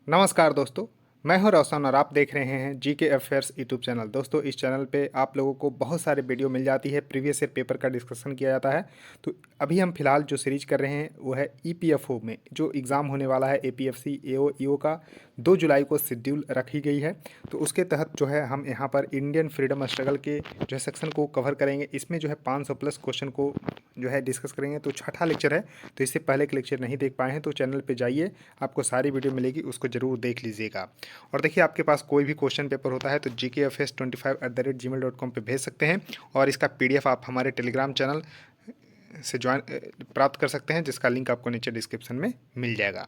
नमस्कार दोस्तों, मैं हूं रोशन और आप देख रहे हैं जीके अफेयर्स यूट्यूब चैनल। दोस्तों, इस चैनल पे आप लोगों को बहुत सारे वीडियो मिल जाती है, प्रीवियस ईयर पेपर का डिस्कशन किया जाता है। तो अभी हम फिलहाल जो सीरीज कर रहे हैं वो है ईपीएफओ में जो एग्ज़ाम होने वाला है एपीएफसी एओ ईओ का 2 जुलाई को शेड्यूल रखी गई है। तो उसके तहत जो है हम यहाँ पर इंडियन फ्रीडम स्ट्रगल के जो है सेक्शन को कवर करेंगे। इसमें जो है 500 प्लस क्वेश्चन को जो है डिस्कस करेंगे। तो छठा लेक्चर है, तो इससे पहले के लेक्चर नहीं देख पाए हैं तो चैनल पे जाइए, आपको सारी वीडियो मिलेगी, उसको ज़रूर देख लीजिएगा। और देखिए, आपके पास कोई भी क्वेश्चन पेपर होता है तो gkfs25@gmail.com पे भेज सकते हैं और इसका पीडीएफ आप हमारे टेलीग्राम चैनल से ज्वाइन प्राप्त कर सकते हैं, जिसका लिंक आपको नीचे डिस्क्रिप्शन में मिल जाएगा।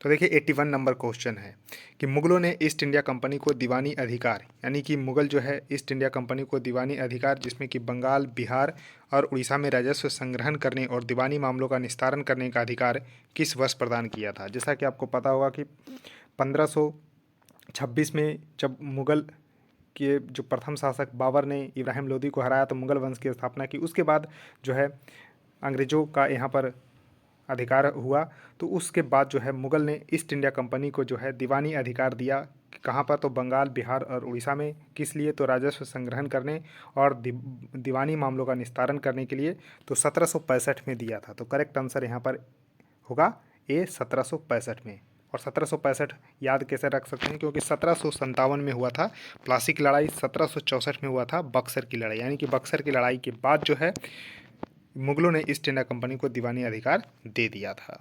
तो देखिए 81 नंबर क्वेश्चन है कि मुगलों ने ईस्ट इंडिया कंपनी को दीवानी अधिकार, यानी कि मुगल जो है ईस्ट इंडिया कंपनी को दीवानी अधिकार, जिसमें कि बंगाल, बिहार और उड़ीसा में राजस्व संग्रहण करने और दीवानी मामलों का निस्तारण करने का अधिकार किस वर्ष प्रदान किया था। जैसा कि आपको पता होगा कि 1526 में जब मुगल के जो प्रथम शासक बाबर ने इब्राहिम लोदी को हराया तो मुगल वंश की स्थापना की। उसके बाद जो है अंग्रेज़ों का यहाँ पर अधिकार हुआ, तो उसके बाद जो है मुगल ने ईस्ट इंडिया कंपनी को जो है दीवानी अधिकार दिया। कहाँ पर? तो बंगाल, बिहार और उड़ीसा में। किस लिए? तो राजस्व संग्रहण करने और दीवानी मामलों का निस्तारण करने के लिए। तो 1765 में दिया था। तो करेक्ट आंसर यहाँ पर होगा ए 1765 में। और 1765 याद कैसे रख सकते हैं? क्योंकि 1757 में हुआ था प्लासी की लड़ाई, 1764 में हुआ था बक्सर की लड़ाई, यानी कि बक्सर की लड़ाई के बाद जो है मुगलों ने ईस्ट इंडिया कंपनी को दीवानी अधिकार दे दिया था।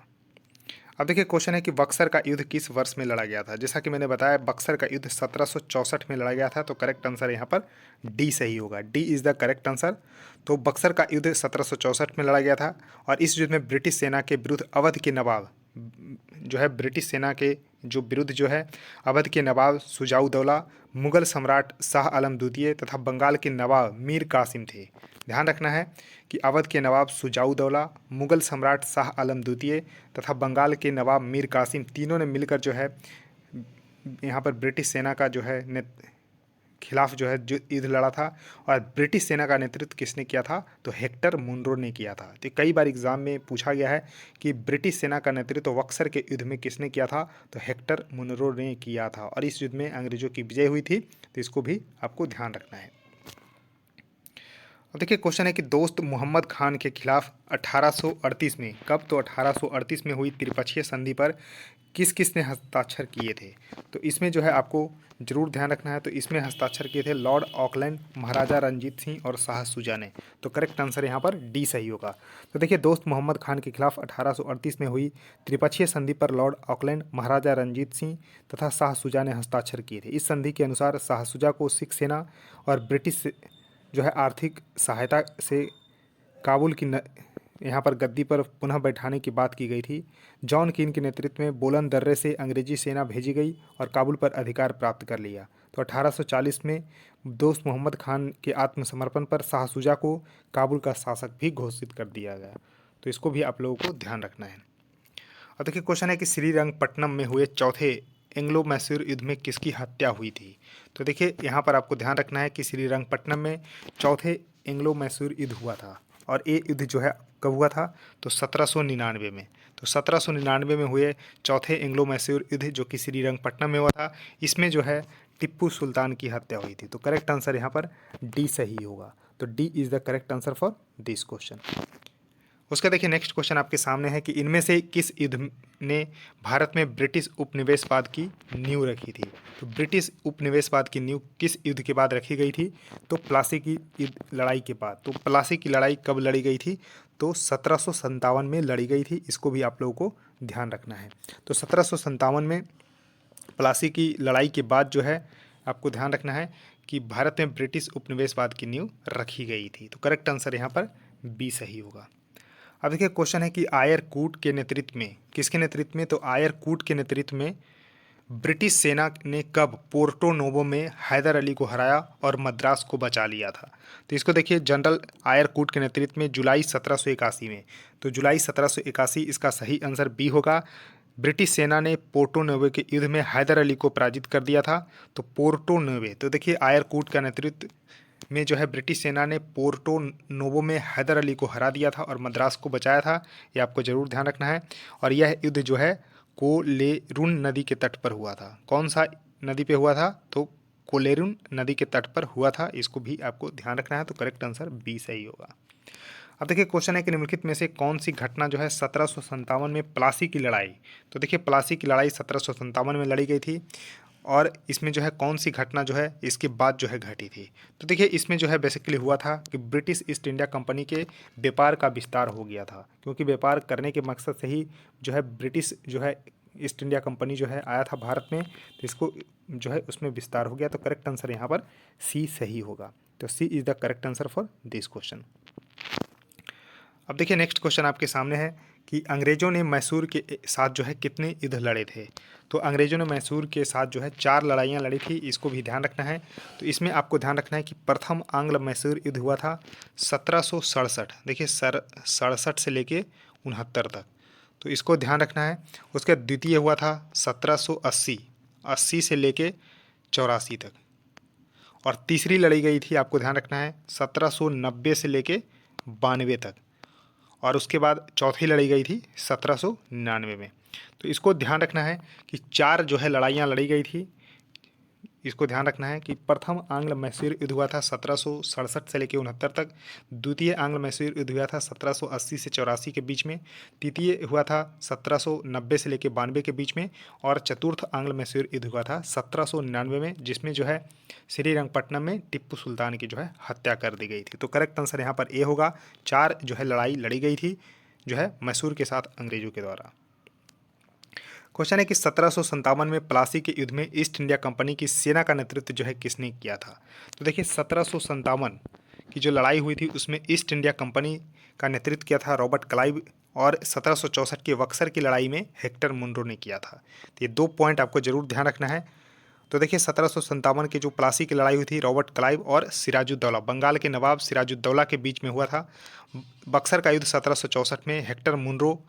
अब देखिए क्वेश्चन है कि बक्सर का युद्ध किस वर्ष में लड़ा गया था। जैसा कि मैंने बताया, बक्सर का युद्ध 1764 में लड़ा गया था। तो करेक्ट आंसर यहाँ पर डी सही होगा। D is the correct answer. तो बक्सर का युद्ध 1764 में लड़ा गया था और इस युद्ध में ब्रिटिश सेना के विरुद्ध अवध के नवाब जो है ब्रिटिश सेना के जो विरुद्ध जो है अवध के नवाब सुजाउदौला, मुगल सम्राट शाह आलम द्वितीय तथा बंगाल के नवाब मीर कासिम थे। ध्यान रखना है कि अवध के नवाब सुजाउदौला, मुगल सम्राट शाह आलम द्वितीय तथा बंगाल के नवाब मीर कासिम तीनों ने मिलकर जो है यहाँ पर ब्रिटिश सेना का जो है खिलाफ जो है जो युद्ध लड़ा था। और ब्रिटिश सेना का नेतृत्व किसने किया था? तो हेक्टर मुनरो ने किया था। तो कई बार एग्जाम में पूछा गया है कि ब्रिटिश सेना का नेतृत्व बक्सर के युद्ध में किसने किया था? तो हेक्टर मुनरो ने किया था और इस युद्ध में अंग्रेजों की विजय हुई थी। तो इसको भी आपको ध्यान रखना है। अब देखिए क्वेश्चन है कि दोस्त मोहम्मद खान के खिलाफ 1838 में, कब? तो 1838 में हुई त्रिपक्षीय संधि पर किस किस ने हस्ताक्षर किए थे? तो इसमें जो है आपको जरूर ध्यान रखना है। तो इसमें हस्ताक्षर किए थे लॉर्ड ऑकलैंड, महाराजा रंजीत सिंह और शाह सुजा ने। तो करेक्ट आंसर यहाँ पर डी सही होगा। तो देखिए दोस्त मोहम्मद खान के खिलाफ 1838 में हुई त्रिपक्षीय संधि पर लॉर्ड ऑकलैंड, महाराजा रंजीत सिंह तथा शाह सुजा ने हस्ताक्षर किए थे। इस संधि के अनुसार शाह सुजा को सिख सेना और ब्रिटिश जो है आर्थिक सहायता से काबुल की यहाँ पर गद्दी पर पुनः बैठाने की बात की गई थी। जॉन कीन के नेतृत्व में बोलन दर्रे से अंग्रेजी सेना भेजी गई और काबुल पर अधिकार प्राप्त कर लिया। तो 1840 में दोस्त मोहम्मद खान के आत्मसमर्पण पर शाह सुजा को काबुल का शासक भी घोषित कर दिया गया। तो इसको भी आप लोगों को ध्यान रखना है। और देखिए क्वेश्चन है कि श्रीरंगपट्टनम में हुए चौथे एंग्लो मैसूर युद्ध में किसकी हत्या हुई थी? तो देखिए यहाँ पर आपको ध्यान रखना है कि श्रीरंगपट्टनम में चौथे एंग्लो मैसूर युद्ध हुआ था और ये युद्ध जो है कब हुआ था? तो 1799 में। तो 1799 में हुए चौथे एंग्लो मैसूर युद्ध जो कि श्रीरंगपट्टनम में हुआ था, इसमें जो है टिप्पू सुल्तान की हत्या हुई थी। तो करेक्ट आंसर यहाँ पर डी सही होगा। तो D is the correct answer for this question. उसका देखिए नेक्स्ट क्वेश्चन आपके सामने है कि इनमें से किस युद्ध ने भारत में ब्रिटिश उपनिवेशवाद की नींव रखी थी? तो ब्रिटिश उपनिवेशवाद की नींव किस युद्ध के बाद रखी गई थी? तो प्लासी की लड़ाई के बाद। तो प्लासी की लड़ाई कब लड़ी गई थी? तो 1757 में लड़ी गई थी। इसको भी आप लोगों को ध्यान रखना है। तो 1757 में प्लासी की लड़ाई के बाद जो है आपको ध्यान रखना है कि भारत में ब्रिटिश उपनिवेशवाद की नींव रखी गई थी। तो करेक्ट आंसर यहाँ पर बी सही होगा। अब देखिए क्वेश्चन है कि आयर कूट के नेतृत्व में, किसके नेतृत्व में? तो आयर कूट के नेतृत्व में ब्रिटिश सेना ने कब पोर्टो नोवो में हैदर अली को हराया और मद्रास को बचा लिया था? तो इसको देखिए जनरल आयर कूट के नेतृत्व में जुलाई 1781 में। तो जुलाई 1781 इसका सही आंसर बी होगा। ब्रिटिश सेना ने पोर्टो नोवे के युद्ध में हैदर अली को पराजित कर दिया था। तो पोर्टो नोवे, तो देखिए आयर कूट का नेतृत्व में जो है ब्रिटिश सेना ने पोर्टो नोवो में हैदर अली को हरा दिया था और मद्रास को बचाया था। ये आपको ज़रूर ध्यान रखना है। और यह युद्ध जो है कोलेरुन नदी के तट पर हुआ था। कौन सा नदी पे हुआ था? तो कोलेरुन नदी के तट पर हुआ था। इसको भी आपको ध्यान रखना है। तो करेक्ट आंसर बी सही होगा। अब देखिए क्वेश्चन है कि निम्नलिखित में से कौन सी घटना जो है 1757 में प्लासी की लड़ाई। तो देखिए प्लासी की लड़ाई 1757 में लड़ी गई थी और इसमें जो है कौन सी घटना जो है इसके बाद जो है घटी थी। तो देखिए इसमें जो है बेसिकली हुआ था कि ब्रिटिश ईस्ट इंडिया कंपनी के व्यापार का विस्तार हो गया था, क्योंकि व्यापार करने के मकसद से ही जो है ब्रिटिश जो है ईस्ट इंडिया कंपनी जो है आया था भारत में, तो इसको जो है उसमें विस्तार हो गया। तो करेक्ट आंसर यहाँ पर सी सही होगा। तो C is the correct answer for this question. अब देखिए नेक्स्ट क्वेश्चन आपके सामने है कि अंग्रेज़ों ने मैसूर के साथ जो है कितने युद्ध लड़े थे। तो अंग्रेज़ों ने मैसूर के साथ जो है 4 लड़ाइयाँ लड़ी थी। इसको भी ध्यान रखना है। तो इसमें आपको ध्यान रखना है कि प्रथम आंग्ल मैसूर युद्ध हुआ था 1767। देखिए 67 से लेके 69 तक, तो इसको ध्यान रखना है। उसका द्वितीय हुआ था 1780, 80 से लेके 84 तक। और तीसरी लड़ी गई थी, आपको ध्यान रखना है, 1790 से लेके 92 तक। और उसके बाद चौथी लड़ी गई थी 1799 में। तो इसको ध्यान रखना है कि 4 जो है लड़ाइयाँ लड़ी गई थी। इसको ध्यान रखना है कि प्रथम आंग्ल मैसूर युद्ध हुआ था 1767 से लेकर 69 तक। द्वितीय आंग्ल मैसूर युद्ध हुआ था 1780 से 84 के बीच में। तृतीय हुआ था 1790 से लेकर 92 के बीच में। और चतुर्थ आंग्ल मैसूर युद्ध हुआ था 1799 में, जिसमें जो है श्रीरंगपट्टनम में टिप्पू सुल्तान की जो है हत्या कर दी गई थी। तो करेक्ट आंसर यहाँ पर ए होगा। 4 जो है लड़ाई लड़ी गई थी जो है मैसूर के साथ अंग्रेजों के द्वारा। क्वेश्चन है कि 1757 में प्लासी के युद्ध में ईस्ट इंडिया कंपनी की सेना का नेतृत्व जो है किसने किया था। तो देखिए 1757 की जो लड़ाई हुई थी उसमें ईस्ट इंडिया कंपनी का नेतृत्व किया था रॉबर्ट क्लाइव, और 1764 के बक्सर की लड़ाई में हेक्टर मुनरो ने किया था। तो ये 2 पॉइंट आपको जरूर ध्यान रखना है। तो देखिए 1757 की जो प्लासी की लड़ाई हुई थी रॉबर्ट क्लाइव और सिराजुद्दौला, बंगाल के नवाब सिराजुद्दौला के बीच में हुआ था। बक्सर का युद्ध 1764 में हेक्टर मुनरो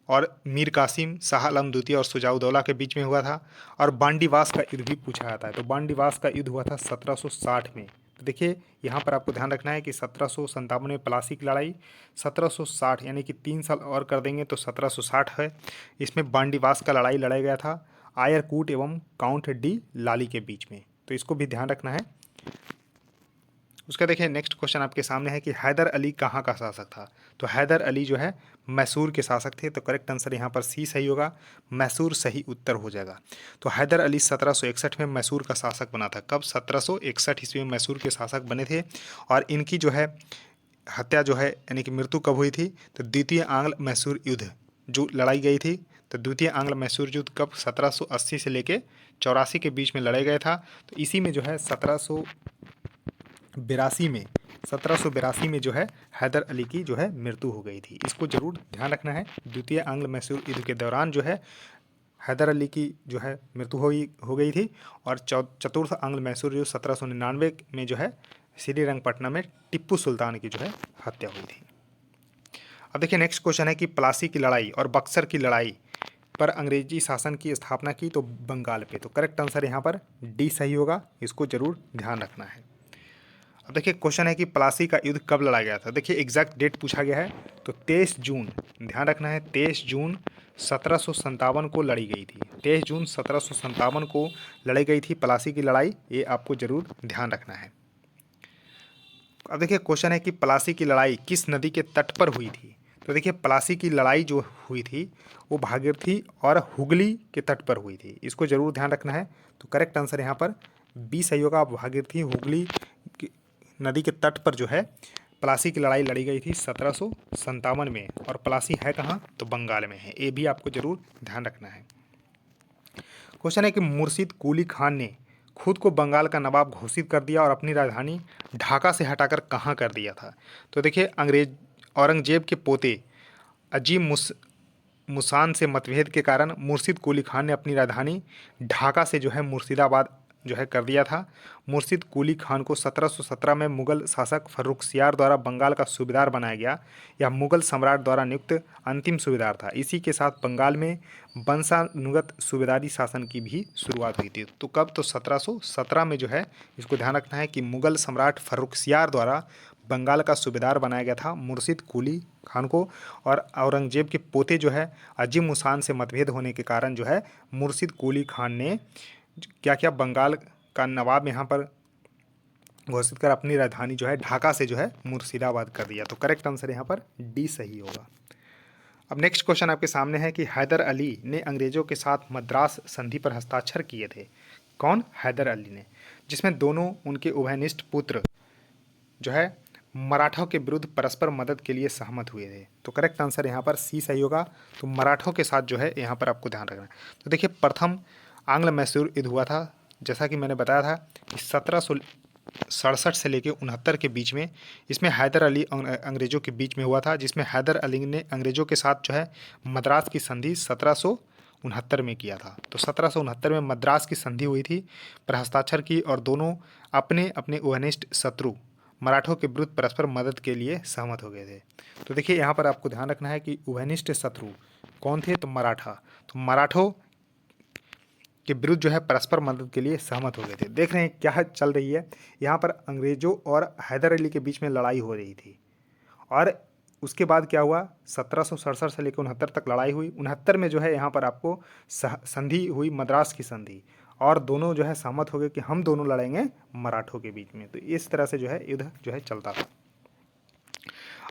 और मीर कासिम, शाह आलम द्वितीय और सुजाउद्दौला के बीच में हुआ था। और बांडीवास का युद्ध भी पूछा जाता है। तो बांडीवास का युद्ध हुआ था 1760 में। तो देखिए यहाँ पर आपको ध्यान रखना है कि 1757 में प्लासी की लड़ाई, 1760 यानी कि 3 साल और कर देंगे तो 1760 है। इसमें बांडीवास का लड़ाई लड़ा गया था आयरकूट एवं काउंट डी लाली के बीच में। तो इसको भी ध्यान रखना है। उसका देखिए नेक्स्ट क्वेश्चन आपके सामने है कि हैदर अली कहाँ का शासक था। तो हैदर अली जो है मैसूर के शासक थे। तो करेक्ट आंसर यहाँ पर सी सही होगा। मैसूर सही उत्तर हो जाएगा। तो हैदर अली 1761 में मैसूर का शासक बना था। कब? 1761 ईस्वी में मैसूर के शासक बने थे। और इनकी जो है हत्या जो है यानी कि मृत्यु कब हुई थी? तो द्वितीय आंग्ल मैसूर युद्ध जो लड़ाई गई थी। तो द्वितीय आंग्ल मैसूर युद्ध कब? 1780 से लेके 84 के बीच में लड़ाया गया था। तो इसी में जो है 1782 में जो है हैदर अली की जो है मृत्यु हो गई थी। इसको जरूर ध्यान रखना है। द्वितीय आंग्ल मैसूर युद्ध के दौरान जो है हैदर अली की जो है मृत्यु हो गई थी। और चतुर्थ आंग्ल मैसूर युद्ध 1799 में जो है श्रीरंगपट्टनम में टिप्पू सुल्तान की जो है हत्या हुई थी। अब देखिए नेक्स्ट क्वेश्चन है कि प्लासी की लड़ाई और बक्सर की लड़ाई पर अंग्रेजी शासन की स्थापना की तो बंगाल पे। तो करेक्ट आंसर यहाँ पर डी सही होगा। इसको जरूर ध्यान रखना है। अब देखिए क्वेश्चन है कि प्लासी का युद्ध कब लड़ा गया था। देखिए एग्जैक्ट डेट पूछा गया है। तो 23 जून, ध्यान रखना है, 23 जून 1757 को लड़ी गई थी। 23 जून 1757 को लड़ी गई थी प्लासी की लड़ाई। ये आपको जरूर ध्यान रखना है। अब देखिए क्वेश्चन है कि प्लासी की लड़ाई किस नदी के तट पर हुई थी। तो देखिए प्लासी की लड़ाई जो हुई थी वो भागीरथी और हुगली के तट पर हुई थी। इसको जरूर ध्यान रखना है। तो करेक्ट आंसर यहाँ पर बी सही होगा। भागीरथी हुगली नदी के तट पर जो है प्लासी की लड़ाई लड़ी गई थी 1757 में। और प्लासी है कहाँ? तो बंगाल में है। ये भी आपको जरूर ध्यान रखना है। क्वेश्चन है कि मुर्शिद कुली खान ने खुद को बंगाल का नवाब घोषित कर दिया और अपनी राजधानी ढाका से हटाकर कहाँ कर दिया था। तो देखिए अंग्रेज औरंगजेब के पोते अजीम मुसान से मतभेद के कारण मुर्शिद कुली खान ने अपनी राजधानी ढाका से जो है मुर्शिदाबाद जो है कर दिया था। मुर्शिद कुली खान को 1717 में मुगल शासक फर्रुखसियार द्वारा बंगाल का सूबेदार बनाया गया। यह मुगल सम्राट द्वारा नियुक्त अंतिम सूबेदार था। इसी के साथ बंगाल में वंशानुगत सूबेदारी शासन की भी शुरुआत हुई थी। तो कब? तो 1717 में जो है, इसको ध्यान रखना है कि मुगल सम्राट फर्रुखसियार द्वारा बंगाल का सूबेदार बनाया गया था मुर्शिद कुली खान को। और औरंगजेब के पोते जो है अजीम उसान से मतभेद होने के कारण जो है मुर्शिद कुली खान ने क्या किया, बंगाल का नवाब यहाँ पर घोषित कर अपनी राजधानी जो है ढाका से जो है मुर्शिदाबाद कर दिया। तो करेक्ट आंसर यहाँ पर डी सही होगा। अब नेक्स्ट क्वेश्चन आपके सामने है कि हैदर अली ने अंग्रेजों के साथ मद्रास संधि पर हस्ताक्षर किए थे। कौन? हैदर अली ने, जिसमें दोनों उनके उभयनिष्ठ पुत्र जो है मराठों के विरुद्ध परस्पर मदद के लिए सहमत हुए थे। तो करेक्ट आंसर यहाँ पर सी सही होगा। तो मराठों के साथ जो है यहाँ पर आपको ध्यान रखना है। तो देखिए, प्रथम आंग्ल मैसूर युद्ध हुआ था, जैसा कि मैंने बताया था कि 1767 से लेकर 69 के बीच में। इसमें हैदर अली अंग्रेज़ों के बीच में हुआ था, जिसमें हैदर अली ने अंग्रेज़ों के साथ जो है मद्रास की संधि 1769 में किया था। तो 1769 में मद्रास की संधि हुई थी, पर हस्ताक्षर की, और दोनों अपने अपने उभयनिष्ठ शत्रु मराठों के विरुद्ध परस्पर मदद के लिए सहमत हो गए थे। तो देखिए, यहाँ पर आपको ध्यान रखना है कि उभयनिष्ठ शत्रु कौन थे? तो मराठा। तो मराठों के विरुद्ध जो है परस्पर मदद के लिए सहमत हो गए थे। देख रहे हैं क्या चल रही है यहाँ पर, अंग्रेजों और हैदर अली के बीच में लड़ाई हो रही थी। और उसके बाद क्या हुआ, 1767 से लेकर 69 तक लड़ाई हुई। 69 में जो है यहाँ पर आपको संधि हुई, मद्रास की संधि, और दोनों जो है सहमत हो गए कि हम दोनों लड़ेंगे मराठों के बीच में। तो इस तरह से जो है युद्ध जो है चलता था।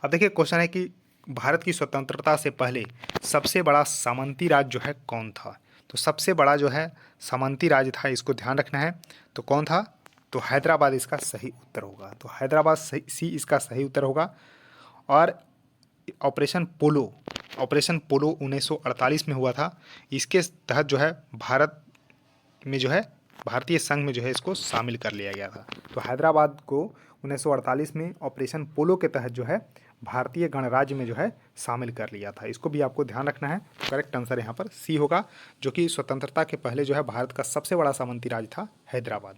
अब देखिए, क्वेश्चन है कि भारत की स्वतंत्रता से पहले सबसे बड़ा सामंती राज्य जो है कौन था? तो सबसे बड़ा जो है सामंती राज्य था, इसको ध्यान रखना है। तो कौन था? तो हैदराबाद इसका सही उत्तर होगा। तो हैदराबाद सी इसका सही उत्तर होगा। और ऑपरेशन पोलो 1948 में हुआ था। इसके तहत जो है भारत में जो है भारतीय संघ में जो है इसको शामिल कर लिया गया था। तो हैदराबाद को 1948 में ऑपरेशन पोलो के तहत जो है भारतीय गणराज्य में जो है शामिल कर लिया था। इसको भी आपको ध्यान रखना है। तो करेक्ट आंसर यहाँ पर सी होगा, जो कि स्वतंत्रता के पहले जो है भारत का सबसे बड़ा सामंती राज्य था हैदराबाद।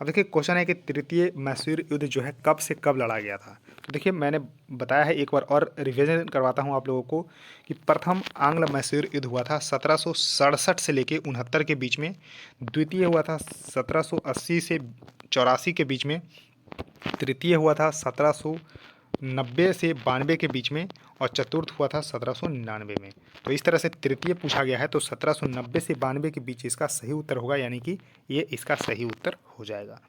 अब देखिए, क्वेश्चन है कि तृतीय मैसूर युद्ध जो है कब से कब लड़ा गया था? तो देखिए, मैंने बताया है, एक बार और रिवीजन करवाता हूँ आप लोगों को कि प्रथम आंग्ल मैसूर युद्ध हुआ था 1767 से लेकर 69 के बीच में। द्वितीय हुआ था 1780 से 84 के बीच में। तृतीय हुआ था 1790 से 92 के बीच में। और चतुर्थ हुआ था 1799 में। तो इस तरह से तृतीय पूछा गया है, तो 1790 से 92 के बीच इसका सही उत्तर होगा, यानी कि ये इसका सही उत्तर हो जाएगा।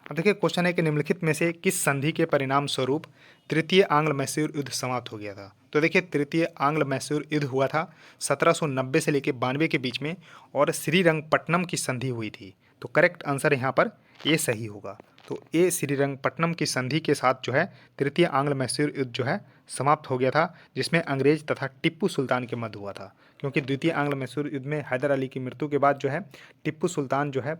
अब देखिए, क्वेश्चन है कि निम्नलिखित में से किस संधि के परिणाम स्वरूप तृतीय आंग्ल मैसूर युद्ध समाप्त हो गया था? तो देखिए, तृतीय आंग्ल मैसूर युद्ध हुआ था 1790 से लेकर 92 के बीच में, और श्रीरंगपट्टनम की संधि हुई थी। तो करेक्ट आंसर यहाँ पर ए सही होगा। तो ए श्रीरंगपट्टनम की संधि के साथ जो है तृतीय आंग्ल मैसूर युद्ध जो है समाप्त हो गया था, जिसमें अंग्रेज तथा टिप्पू सुल्तान के मध्य हुआ था। क्योंकि द्वितीय आंग्ल मैसूर युद्ध में हैदर अली की मृत्यु के बाद जो है टिप्पू सुल्तान जो है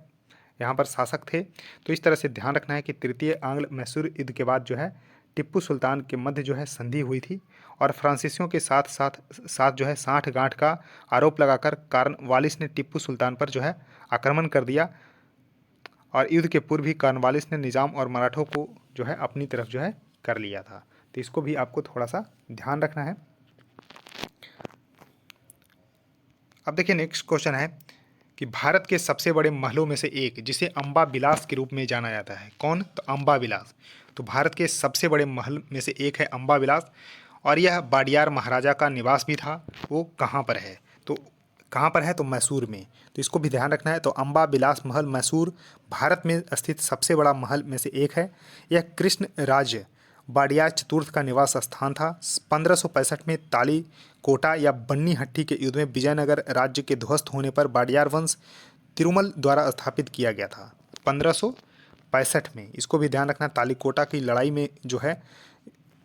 यहाँ पर शासक थे। तो इस तरह से ध्यान रखना है कि तृतीय आंग्ल मैसूर युद्ध के बाद जो है टिप्पू सुल्तान के मध्य जो है संधि हुई थी, और फ्रांसीसियों के साथ जो है साठ गांठ का आरोप लगाकर कॉर्नवालिस ने टिप्पू सुल्तान पर जो है आक्रमण कर दिया। और युद्ध के पूर्व ही कॉर्नवालिस ने निज़ाम और मराठों को जो है अपनी तरफ जो है कर लिया था। तो इसको भी आपको थोड़ा सा ध्यान रखना है। अब देखिए, नेक्स्ट क्वेश्चन है कि भारत के सबसे बड़े महलों में से एक, जिसे अम्बा विलास के रूप में जाना जाता है, कौन? तो अम्बा विलास। तो भारत के सबसे बड़े महल में से एक है अम्बा विलास, और यह वाडियार महाराजा का निवास भी था। वो कहाँ पर है? तो कहाँ पर है? तो मैसूर में। तो इसको भी ध्यान रखना है। तो अम्बा विलास महल मैसूर भारत में स्थित सबसे बड़ा महल में से एक है। यह कृष्ण राज वाडियार चतुर्थ का निवास स्थान था। 1565 में ताली कोटा या बन्नी हट्टी के युद्ध में विजयनगर राज्य के ध्वस्त होने पर वाडियार वंश तिरुमल द्वारा स्थापित किया गया था 1565 में। इसको भी ध्यान रखना। तालीकोटा की लड़ाई में जो है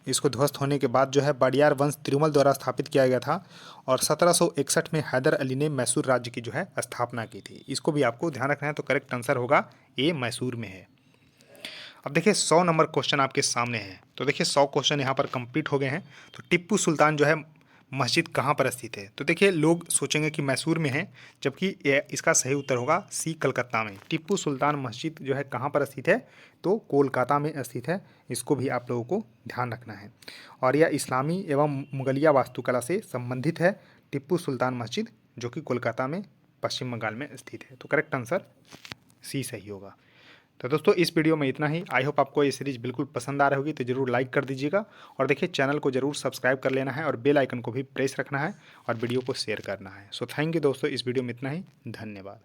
इसको ध्वस्त होने के बाद जो है वाडियार वंश तिरुमल द्वारा स्थापित किया गया था, और 1761 में हैदर अली ने मैसूर राज्य की जो है स्थापना की थी। इसको भी आपको ध्यान रखना है। तो करेक्ट आंसर होगा ए, मैसूर में है। अब देखिए, 100 नंबर क्वेश्चन आपके सामने है। तो देखिए, 100 क्वेश्चन यहाँ पर कंप्लीट हो गए हैं। तो टिप्पू सुल्तान जो है मस्जिद कहाँ पर स्थित है? तो देखिए लोग सोचेंगे कि मैसूर में है, जबकि इसका सही उत्तर होगा सी, कलकत्ता में। टीपू सुल्तान मस्जिद जो है कहाँ पर स्थित है? तो कोलकाता में स्थित है। इसको भी आप लोगों को ध्यान रखना है। और यह इस्लामी एवं मुगलिया वास्तुकला से संबंधित है, टीपू सुल्तान मस्जिद, जो कि कोलकाता में पश्चिम बंगाल में स्थित है। तो करेक्ट आंसर सी सही होगा। तो दोस्तों इस वीडियो में इतना ही। आई होप आपको ये सीरीज़ बिल्कुल पसंद आ रही होगी, तो ज़रूर लाइक कर दीजिएगा और देखिए चैनल को ज़रूर सब्सक्राइब कर लेना है और बेल आइकन को भी प्रेस रखना है और वीडियो को शेयर करना है। सो थैंक यू दोस्तों, इस वीडियो में इतना ही। धन्यवाद।